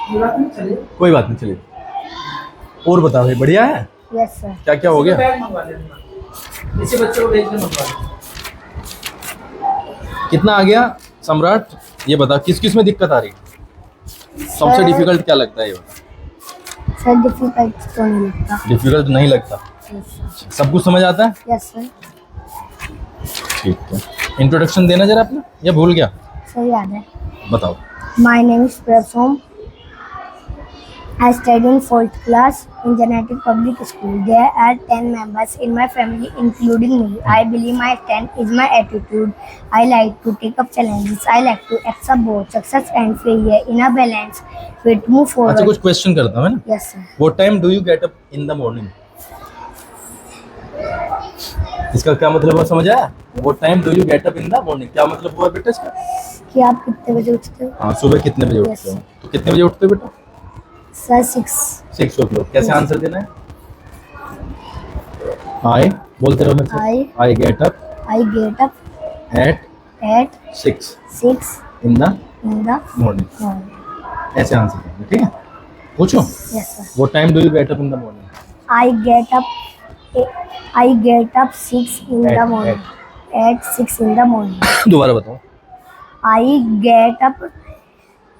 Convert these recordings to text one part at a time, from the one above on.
कोई बात नहीं, चलिए। और बताओ भाई, बढ़िया है? Yes sir. क्या क्या हो गया? बैग मंगवा लेना, इसी बच्चे को भेज के मंगवा लेना। कितना आ गया सम्राट? ये बता, किस किस में दिक्कत आ रही है? सबसे डिफिकल्ट क्या लगता है ये बता? सर डिफिकल्ट तो नहीं लगता। डिफिकल्ट नहीं लगता? Yes sir. सब कुछ समझ आता है? Yes sir. ठीक है। इंट्रोडक्शन देना जरा अपना, या भूल गया? सर याद है। बताओ। My name is Prasom. I study in 4th class in Janatic Public School. There are 10 members in my family, including me. I believe my strength is my attitude. I like to take up challenges. I like to accept both success and failure in a balance way to move forward. अच्छा, कुछ question करता हूँ मैं ना। Yes sir. What time do you get up in the morning? इसका क्या मतलब हुआ, समझ आया? What time do you get up in the morning? क्या मतलब हुआ बेटा इसका? कि आप कितने बजे उठते हो? हाँ, सुबह कितने बजे उठते हो? तो कितने बजे उठते हो बेटा? Sir 6 o'clock। कैसे आंसर देना है? I बोलते रहो मेरे साथ। I get up at 6 in the morning। ऐसे आंसर देना, ठीक है? पूछो। Yes sir. What time do you get up in the morning? I get up 6 in the morning. At 6 in the morning. दोबारा बताओ। I get up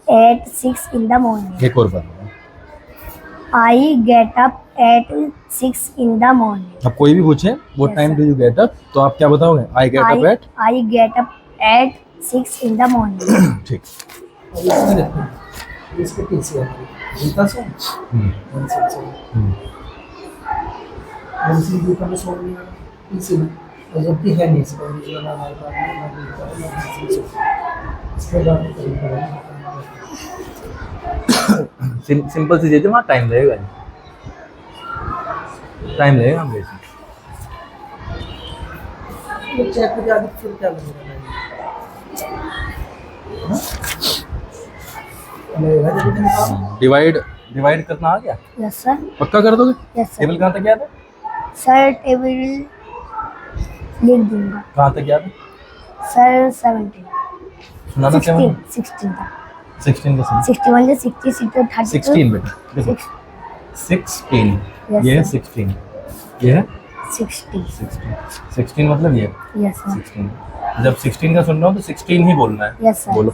at 6 in the morning. एक और बार बताओ। I get up at 6 in the morning. अब कोई भी पूछे what Yes, time sir. do you get up, तो आप क्या बताओगे? I get up at। I get up at 6 in the morning. ठीक। इसमें देखो, इसके पीछे है जीता सो उनसे ऊपर में सो रही है पीछे में, और जब भी है नहीं इसका जो ना हमारे पास में इसके बाद सिंपल सी चीज़ है, वहाँ टाइम लगेगा, टाइम लगेगा हम बेसिक। वो चेक करके आगे फिर क्या लगेगा डिवाइड करना आ गया? Yes sir. पक्का कर दोगे? Yes sir. टेबल कहाँ तक याद है? सर टेबल लिख दूंगा। कहाँ तक याद है? सर 17 सुनाना 16 16 था। 16 का 61 से 60 60 32 16 बेटा देखो, 16 Yes, ये है, sir. 16 ये है, 60। 16 मतलब ये Yes sir. 16। जब 16 का सुन रहा हूँ तो 16 ही बोलना है। Yes sir. बोलो।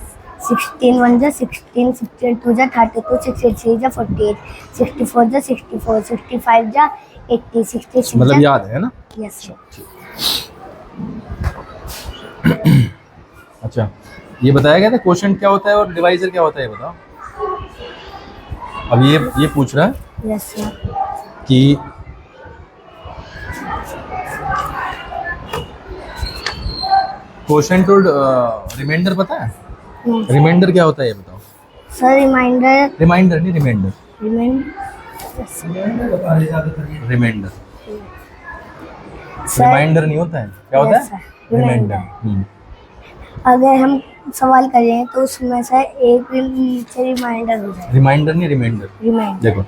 16 1 जा 16 16 2 जा 32 63 3 जा 48 64 जा 64 65 जा 80 66 मतलब याद है ना? Yes sir. अच्छा, ये बताया गया था क्वोशंट क्या होता है और डिवाइजर क्या होता है, ये बताओ। अब ये पूछ रहा है Yes sir. कि क्वोशंट और रिमाइंडर पता है? रिमाइंडर क्या होता है ये बताओ। सर रिमाइंडर रिमाइंडर नहीं, रिमाइंडर। रिमाइंडर सर रिमाइंडर नहीं होता है, क्या होता Yes, है? sir. रिमाइंडर। अगर हम सवाल करें तो उसमें से एक नीचे रिमाइंडर हो जाए। रिमाइंडर नहीं, रिमाइंडर। रिमाइंडर। देखो,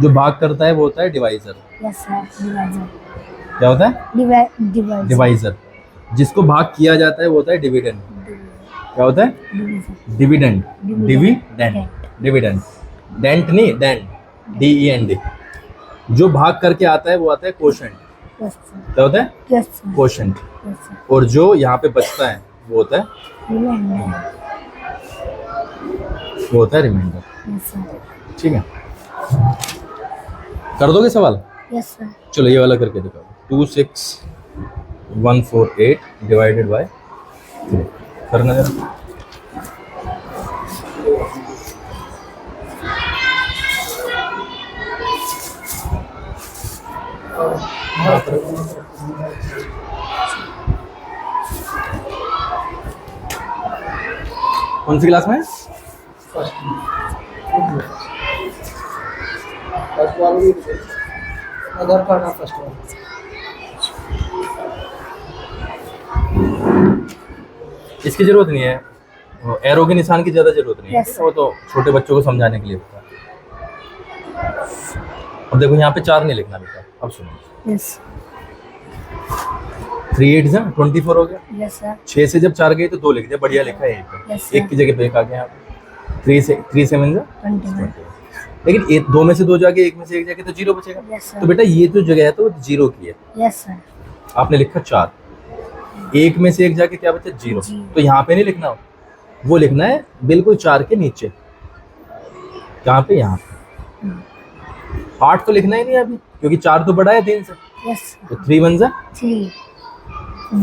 जो भाग करता है वो होता है डिवाइजर। Yes sir. डिवाइजर। क्या होता है? डिवाइजर। डिवाइजर। जिसको भाग किया जाता है वो होता है डिविडेंड। क्या होता है? डिविडेंड। डिविडेंड। डिविडेंड। डेंट नहीं, डेंट। DEND। जो भाग करके आता है वो आता है क्वोशंट। क्या होता है? Yes sir. Quotient. Yes sir. और जो यहाँ पे बचता है वो होता है रिमाइंडर। Yes sir. ठीक है, कर दोगे सवाल? Yes sir. चलो ये वाला करके दिखाओ। 26148 डिवाइडेड बाय 3 करना जरा। कौन सी क्लास में? फर्स्ट वाला भी आधार कार्ड फर्स्ट वाला। इसकी जरूरत नहीं है, एरो के निशान की ज़्यादा जरूरत नहीं है। Yes. वो तो छोटे बच्चों को समझाने के लिए होता है। अब देखो यहाँ पे 4 नहीं लिखना बेटा, अब सुनो। यस। 3 8 जा 24 हो गया। Yes sir. 6 से जब 4 गए तो 2 लिख दिया, बढ़िया लिखा है। Yes, sir. एक की जगह पे एक आ गया। 3 7 जा 21. लेकिन एक दो में से दो जाके एक में से एक जाके तो जीरो बचेगा। Yes, sir. तो बेटा ये जो जगह है तो जीरो की है। Yes, sir. आपने लिखा 4, एक में से एक जाके क्या बचा? जीरो। जीरो। तो यहाँ पे नहीं लिखना, वो लिखना है बिल्कुल 4 के नीचे। कहाँ पे? यहाँ पे। 8 तो लिखना ही नहीं अभी, क्योंकि 4 तो बड़ा है 3 से। Yes, तो sir. 3 1 जा 3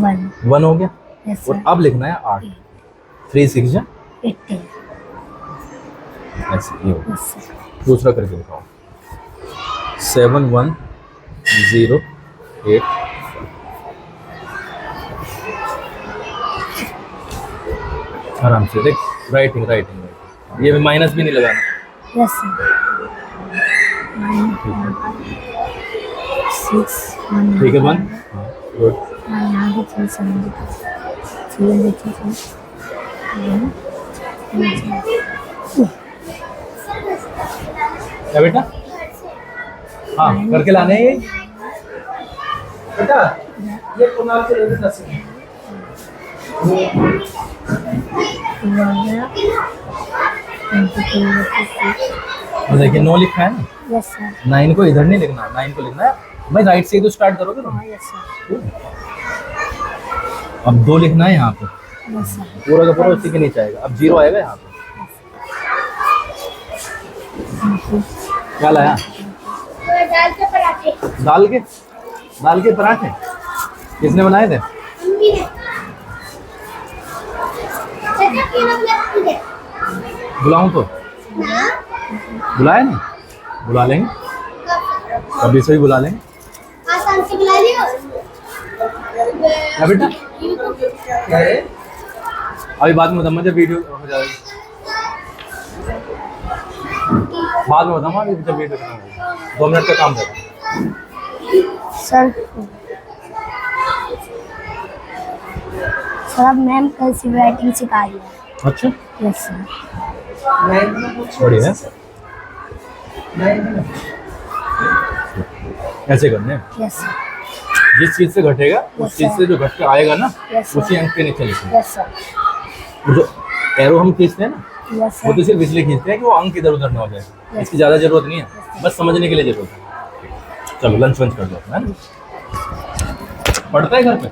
1. 1 हो गया। Yes, और sir. अब लिखना है 8, 3 6 जा 18. ऐसे ये हो गया। Yes, sir. दूसरा करके दिखाओ। 7 1 0 8। आराम से देख, राइटिंग ये भी माइनस भी नहीं लगाना। Yes, sir. 6 1. ठीक है 1 गुड। यहाँ भी 3 7 3 क्या बेटा? हाँ करके लाने हैं ये। बेटा ये कुनाल के लिए 10 है। और देखिए 9 लिखा है ना, Yes, sir. 9 को इधर नहीं लिखना, 9 को लिखना है भाई राइट से ही तो स्टार्ट करोगे ना। Yes, sir. अब 2 लिखना है यहाँ पे, Yes, sir. पूरा का पूरा उसी के नीचे आएगा। अब 0 आएगा यहाँ पे। क्या लाया? दाल के पराठे. दाल के पराठे किसने बनाए थे? मम्मी ने. चाचा की लोग ले. बुलाऊं तो? बुलाया नहीं? बुला लेंगे, कभी से भी बुला लेंगे। आसान से बुला लियो. क्या बेटा? क्या है? अभी बाद में बताऊंगा जब वीडियो हो जाएगी, बाद में बताऊंगा। अभी जब वीडियो खत्म होगी 2 मिनट का काम करें। सर अब मैम कर्सिव राइटिंग सिखा रही है. अच्छा यस सर. बढ़िया है, ऐसे करने हैं। Yes sir. जिस चीज से घटेगा उस चीज से जो घट के आएगा ना Yes, sir. उसी अंक पे नीचे लिखना। Yes sir. जो एरो हम खींचते हैं ना यस वो तो सर. सिर्फ इसलिए खींचते हैं कि वो अंक इधर उधर ना हो जाए। Yes. इसकी ज्यादा जरूरत नहीं है, बस समझने के लिए जरूरत है। चलो लंच वंच कर लो अपना, है ना? पढ़ता है घर पे?